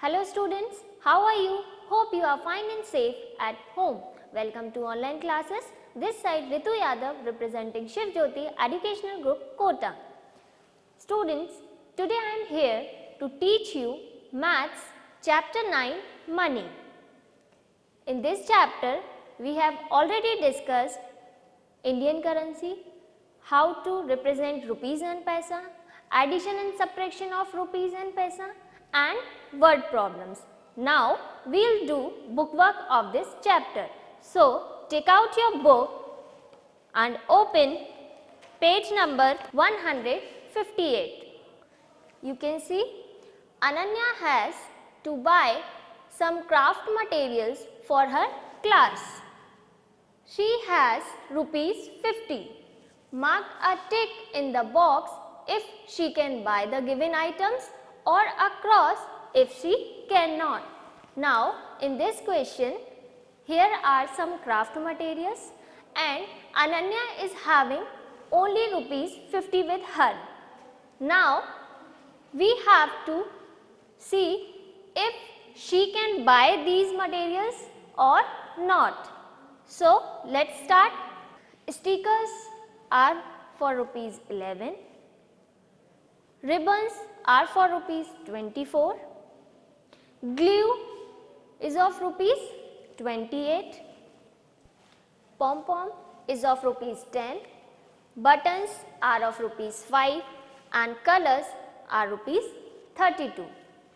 Hello students, how are you? Hope you are fine and safe at home. Welcome to online classes. This side Ritu Yadav representing Shiv Jyoti Educational Group Kota. Students, today I am here to teach you Maths Chapter 9 Money. In this chapter, we have already discussed Indian currency, how to represent rupees and paisa, addition and subtraction of rupees and paisa, and word problems. Now we will do bookwork of this chapter. So take out your book and open page number 158. You can see Ananya has to buy some craft materials for her class. She has rupees 50. Mark a tick in the box if she can buy the given items or a cross if she cannot. Now in this question, here are some craft materials and Ananya is having only rupees 50 with her. Now we have to see if she can buy these materials or not. So let's start. Stickers are for rupees 11. Ribbons are for rupees 24. Glue is of rupees 28. Pom-pom is of rupees 10. Buttons are of rupees 5 and colors are rupees 32.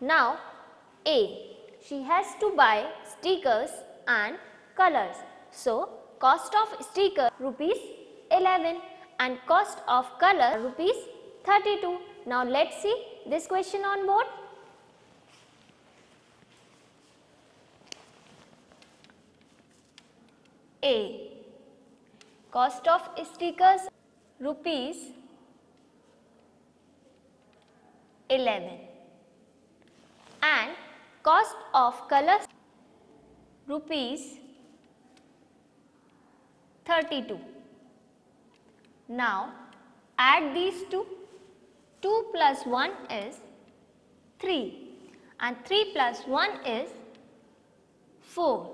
Now A. She has to buy stickers and colors. So cost of sticker rupees 11 and cost of color rupees 32. Now let's see this question on board. A. Cost of stickers rupees 11 and cost of colors rupees 32. Now add these two. 2 plus 1 is 3 and 3 plus 1 is 4.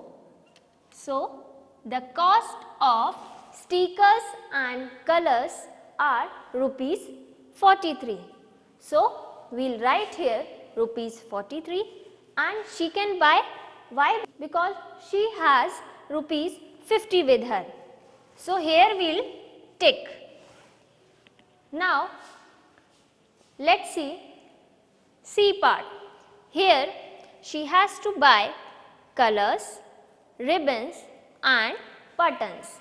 So the cost of stickers and colors are rupees 43. So we will write here rupees 43 and she can buy. Why? Because she has rupees 50 with her. So here we will tick. Now let's see C part. Here she has to buy colors, ribbons and buttons.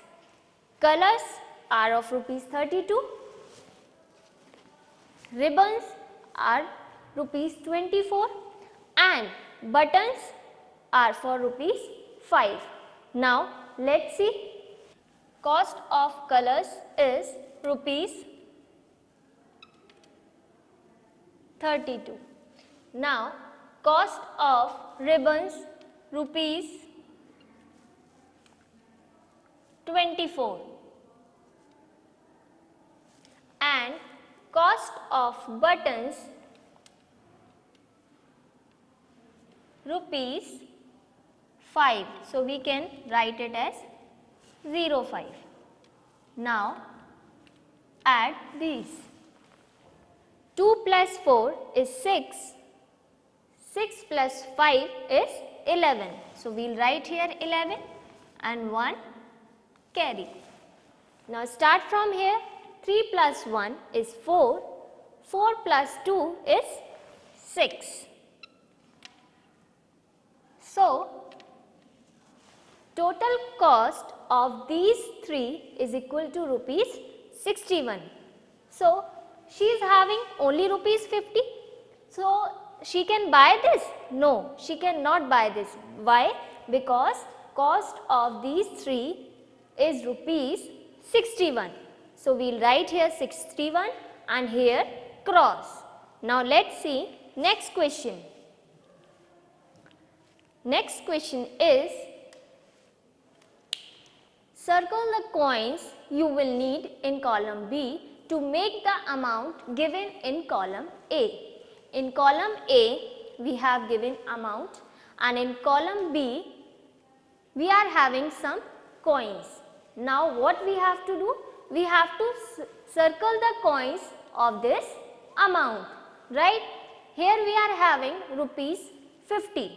Colors are of rupees 32. Ribbons are rupees 24 and buttons are for rupees 5. Now let's see. Cost of colors is rupees 32. Now cost of ribbons rupees 24 and cost of buttons rupees 5. So we can write it as 05. Now add these. 2 plus 4 is 6. 6 plus 5 is 11. So we will write here 11 and 1 carry. Now start from here. 3 plus 1 is 4. 4 plus 2 is 6. So total cost of these three is equal to rupees 61. So she is having only rupees 50. So she can buy this? No, she cannot buy this. Why? Because cost of these three is rupees 61. So we will write here 61 and here cross. Now let's see next question. Next question is, circle the coins you will need in column B to make the amount given in column A. In column A, we have given amount, and in column B we are having some coins. Now what we have to do? We have to circle the coins of this amount, right? Here we are having rupees 50.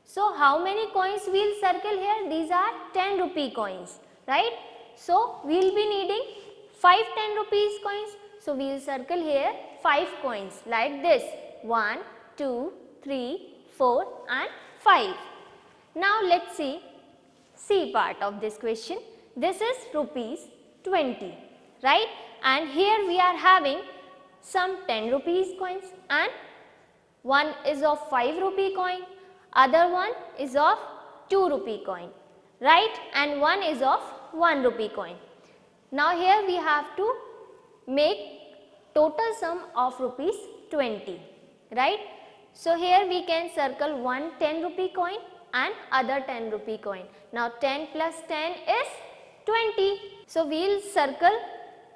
So how many coins we will circle here? These are 10 rupee coins, right? So we will be needing 5 10 rupees coins. So we will circle here 5 coins like this: 1, 2, 3, 4 and 5. Now let's see C part of this question. This is rupees 20, right? And here we are having some 10 rupees coins, and one is of 5 rupee coin, other one is of 2 rupee coin, right? And one is of 1 rupee coin. Now here we have to make total sum of rupees 20, right? So here we can circle one 10 rupee coin and other 10 rupee coin. Now 10 plus 10 is 20. So we will circle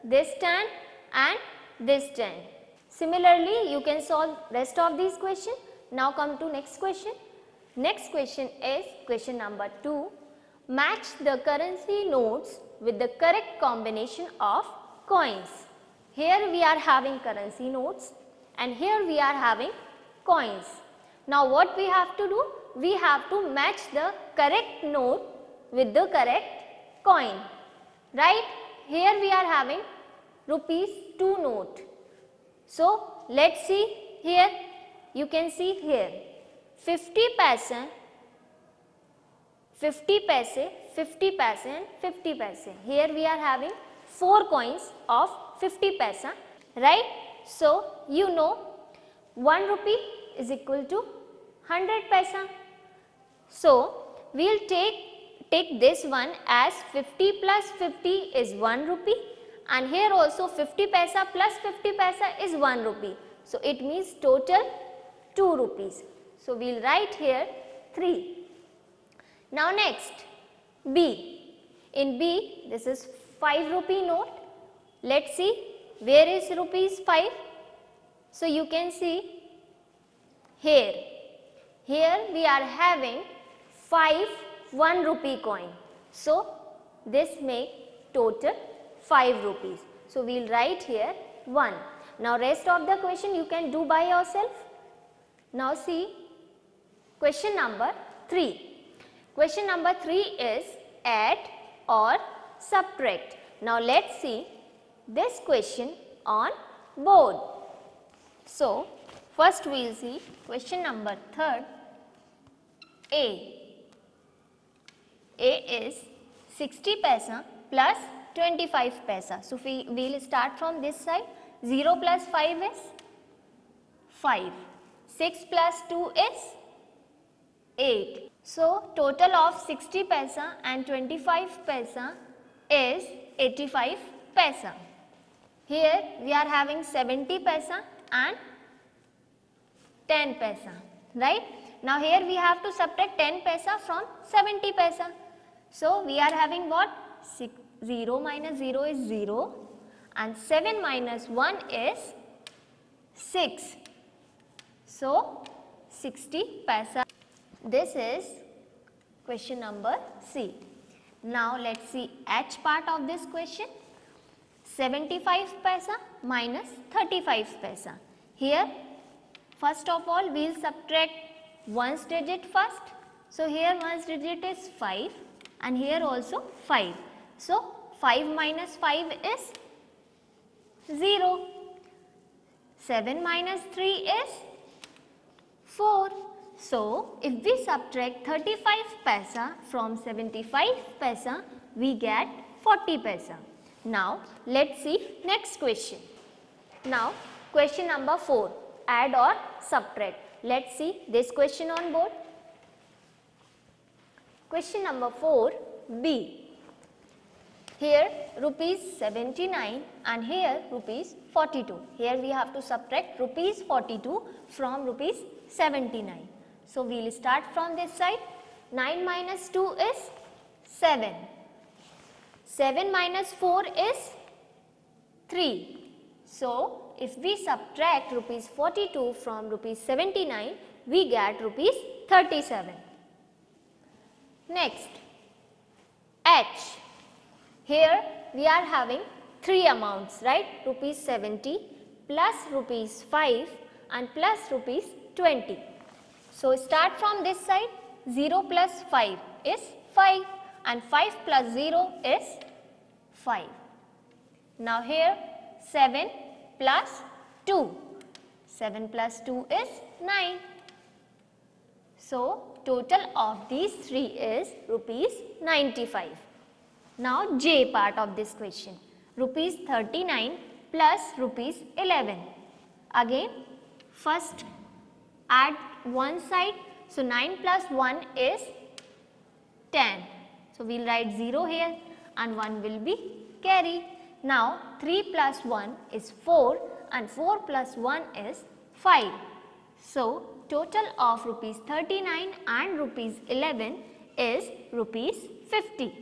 this 10 and this 10. Similarly, you can solve rest of these questions. Now come to next question. Next question is question number 2. Match the currency notes with the correct combination of coins. Here we are having currency notes and here we are having coins. Now what we have to do? We have to match the correct note with the correct coin, right? Here we are having rupees 2 note. So let's see here, you can see here 50 paise, 50 paise, 50 paise and 50 paise. Here we are having 4 coins of 50 paise, right? So you know 1 rupee is equal to 100 paise. So we will take this one as 50 plus 50 is 1 rupee, and here also 50 paise plus 50 paise is 1 rupee. So it means total 2 rupees. So we will write here 3. Now next B. In B this is 5 rupee note. Let's see where is rupees 5. So you can see here. Here we are having 5 1 rupee coin. So this make total 5 rupees. So we will write here 1. Now rest of the question you can do by yourself. Now see question number 3. Question number 3 is add or subtract. Now let's see this question on board. So first we will see question number 3rd. A. A is 60 paise plus 25 paise. So we will start from this side. 0 plus 5 is 5. 6 plus 2 is 8. So total of 60 paise and 25 paise is 85 paise. Here we are having 70 paise and 10 paise, right? Now here we have to subtract 10 paise from 70 paise. So we are having what? 0 minus 0 is 0 and 7 minus 1 is 6. So 60 paise. This is question number C. Now let's see H part of this question. 75 paise minus 35 paise. Here first of all we will subtract one's digit first. So here one's digit is 5 and here also 5. So 5 minus 5 is 0. 7 minus 3 is 4. So if we subtract 35 paise from 75 paise, we get 40 paise. Now let's see next question. Now question number 4, add or subtract. Let's see this question on board. Question number 4, B. Here rupees 79 and here rupees 42. Here we have to subtract rupees 42 from rupees 79. So we will start from this side. 9 minus 2 is 7. 7 minus 4 is 3. So if we subtract rupees 42 from rupees 79, we get rupees 37. Next, H. Here we are having three amounts, right? Rupees 70 plus rupees 5 and plus rupees 20. So start from this side. 0 plus 5 is 5 and 5 plus 0 is 5. Now here 7 plus 2. 7 plus 2 is 9. So total of these three is rupees 95. Now J part of this question. Rupees 39 plus rupees 11. Again first add one side. So 9 plus 1 is 10. So we will write 0 here and 1 will be carry. Now 3 plus 1 is 4 and 4 plus 1 is 5. So total of rupees 39 and rupees 11 is rupees 50.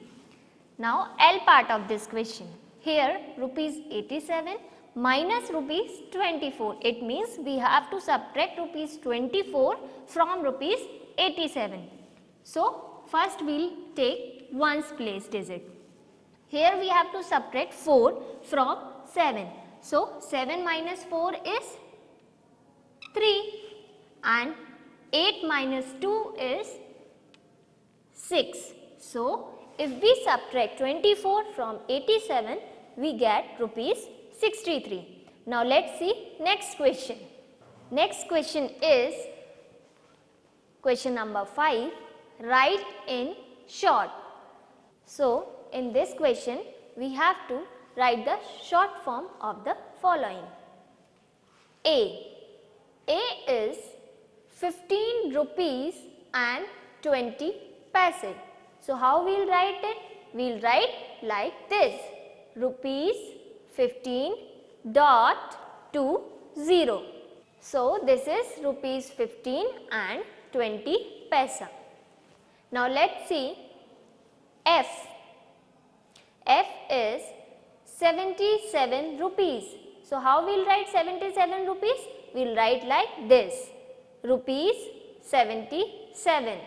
Now L part of this question. Here rupees 87 minus rupees 24. It means we have to subtract rupees 24 from rupees 87. So first we will take ones place digit. Here we have to subtract 4 from 7. So 7 minus 4 is 3 and 8 minus 2 is 6. So if we subtract 24 from 87, we get rupees 63. Now let's see next question. Next question is question number 5. Write in short. So in this question we have to write the short form of the following. A is 15 rupees and 20 paise. So how we will write it? We will write like this. Rupees 15 dot 20. So this is rupees 15 and 20 paisa. Now let's see F. F is 77 rupees. So how we will write 77 rupees? We will write like this. Rupees 77.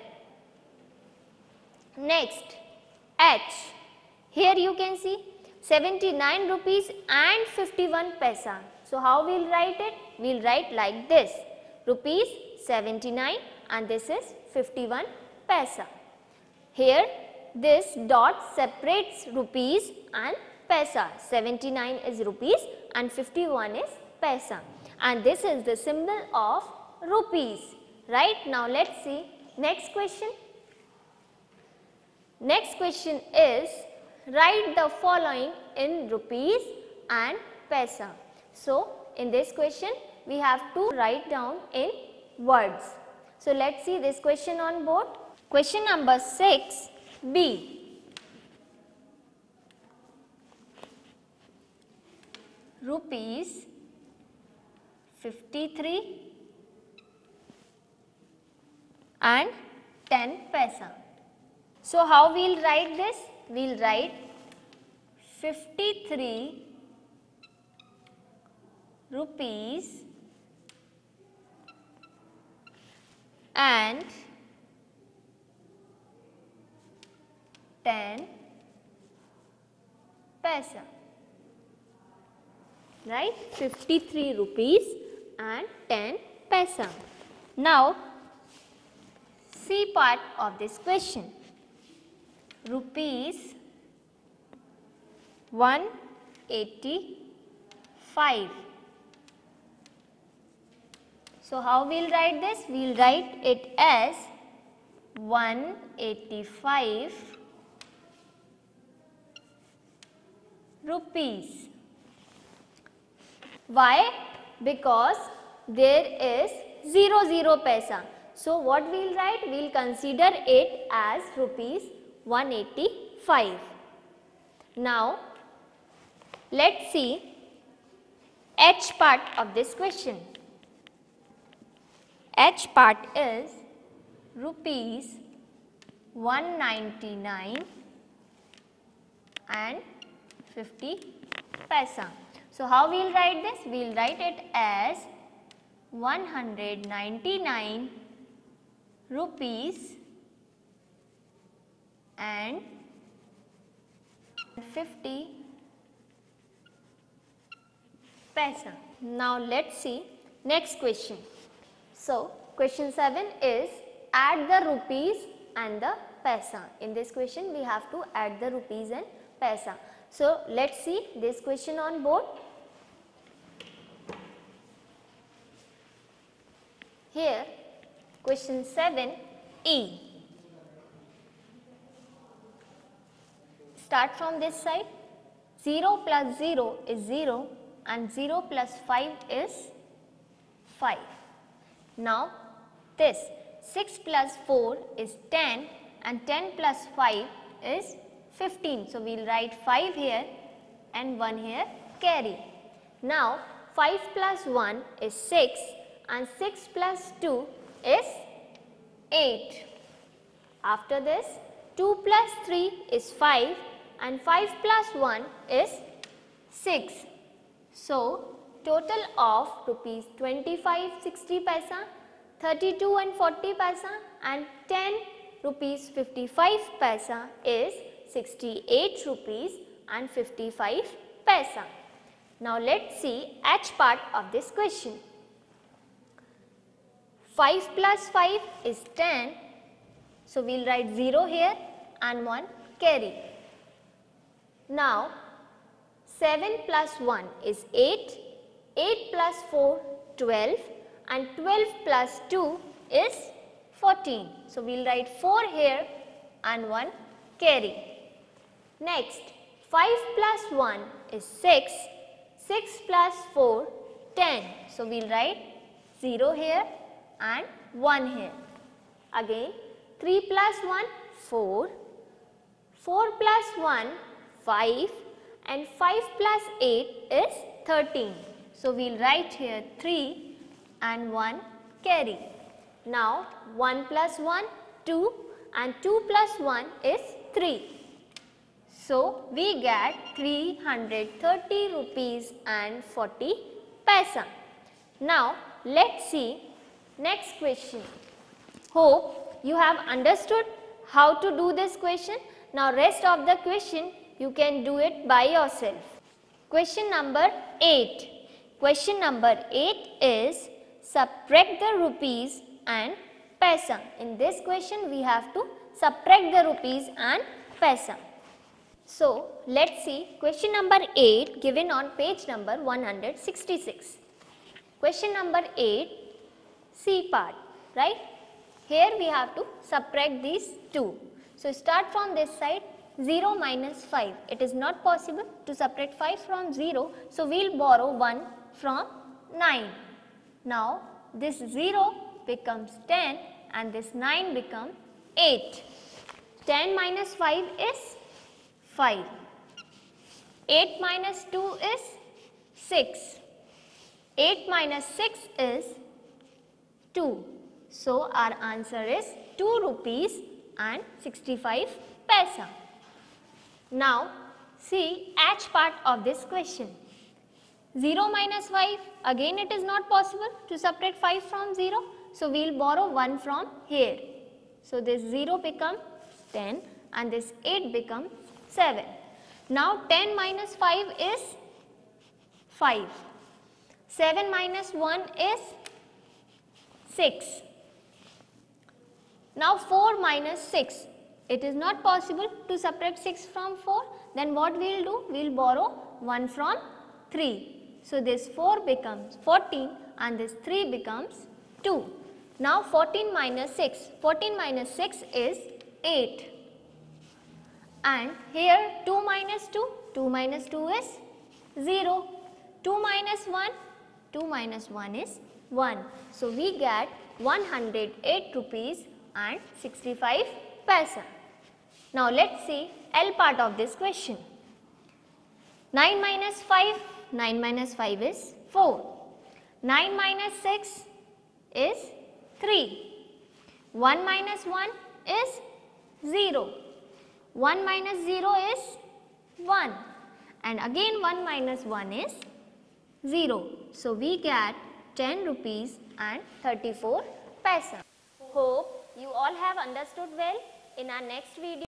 Next H. Here you can see 79 rupees and 51 paisa. So how we will write it? We will write like this. Rupees 79 and this is 51 paisa. Here this dot separates rupees and paisa. 79 is rupees and 51 is paisa. And this is the symbol of rupees. Right? Now let's see next question. Next question is write the following in rupees and paisa. So in this question we have to write down in words. So let's see this question on board. Question number 6, B. Rupees 53 and 10 paisa. So how we will write this? We will write 53 rupees and 10 paisa. Right? 53 rupees and 10 paisa. Now C part of this question. Rupees 185. So how we will write this? We will write it as 185 rupees. Why? Because there is 00 paisa. So what we will write? We will consider it as rupees 185. Now let's see H part of this question. H part is rupees 199 and 50 paisa. So how we will write this? We will write it as 199 rupees and 50 paisa. Now let's see next question. So question 7 is add the rupees and the paisa. In this question we have to add the rupees and paisa. So let's see this question on board. Here question 7E. Start from this side. 0 plus 0 is 0 and 0 plus 5 is 5. Now this 6 plus 4 is 10 and 10 plus 5 is 15. So we will write 5 here and 1 here carry. Now 5 plus 1 is 6 and 6 plus 2 is 8. After this 2 plus 3 is 5 and 5 plus 1 is 6. So total of rupees 25 60 paisa, 32 and 40 paisa and 10 rupees 55 paisa is 68 rupees and 55 paisa. Now let's see H part of this question. 5 plus 5 is 10. So we will write 0 here and 1 carry. Now 7 plus 1 is 8, 8 plus 4 12 and 12 plus 2 is 14. So we will write 4 here and 1 carry. Next 5 plus 1 is 6, 6 plus 4 10. So we will write 0 here and 1 here. Again 3 plus 1 4, 4 plus 1 5 and 5 plus 8 is 13. So we will write here 3 and 1 carry. Now 1 plus 1 2 and 2 plus 1 is 3. So we get 330 rupees and 40 paisa. Now let's see next question. Hope you have understood how to do this question. Now rest of the question you can do it by yourself. Question number 8. Question number 8 is subtract the rupees and paisa. In this question we have to subtract the rupees and paisa. So let's see question number 8 given on page number 166. Question number 8, C part, right? Here we have to subtract these two. So start from this side. 0 minus 5. It is not possible to subtract 5 from 0. So we will borrow 1 from 9. Now this 0 becomes 10 and this 9 becomes 8. 10 minus 5 is 5. 8 minus 2 is 6. 8 minus 6 is 2. So our answer is 2 rupees and 65 paisa. Now see H part of this question. 0 minus 5, again it is not possible to subtract 5 from 0. So we will borrow 1 from here. So this 0 becomes 10 and this 8 becomes 7. Now 10 minus 5 is 5. 7 minus 1 is 6. Now 4 minus 6. It is not possible to subtract 6 from 4. Then what we will do? We will borrow 1 from 3. So this 4 becomes 14 and this 3 becomes 2. Now 14 minus 6. 14 minus 6 is 8. And here 2 minus 2. 2 minus 2 is 0. 2 minus 1. 2 minus 1 is 1. So we get 108 rupees and 65 paisa. Now let's see L part of this question. 9 minus 5, 9 minus 5 is 4. 9 minus 6 is 3. 1 minus 1 is 0. 1 minus 0 is 1. And again 1 minus 1 is 0. So we get 10 rupees and 34 paisa. Hope have understood well. In our next video,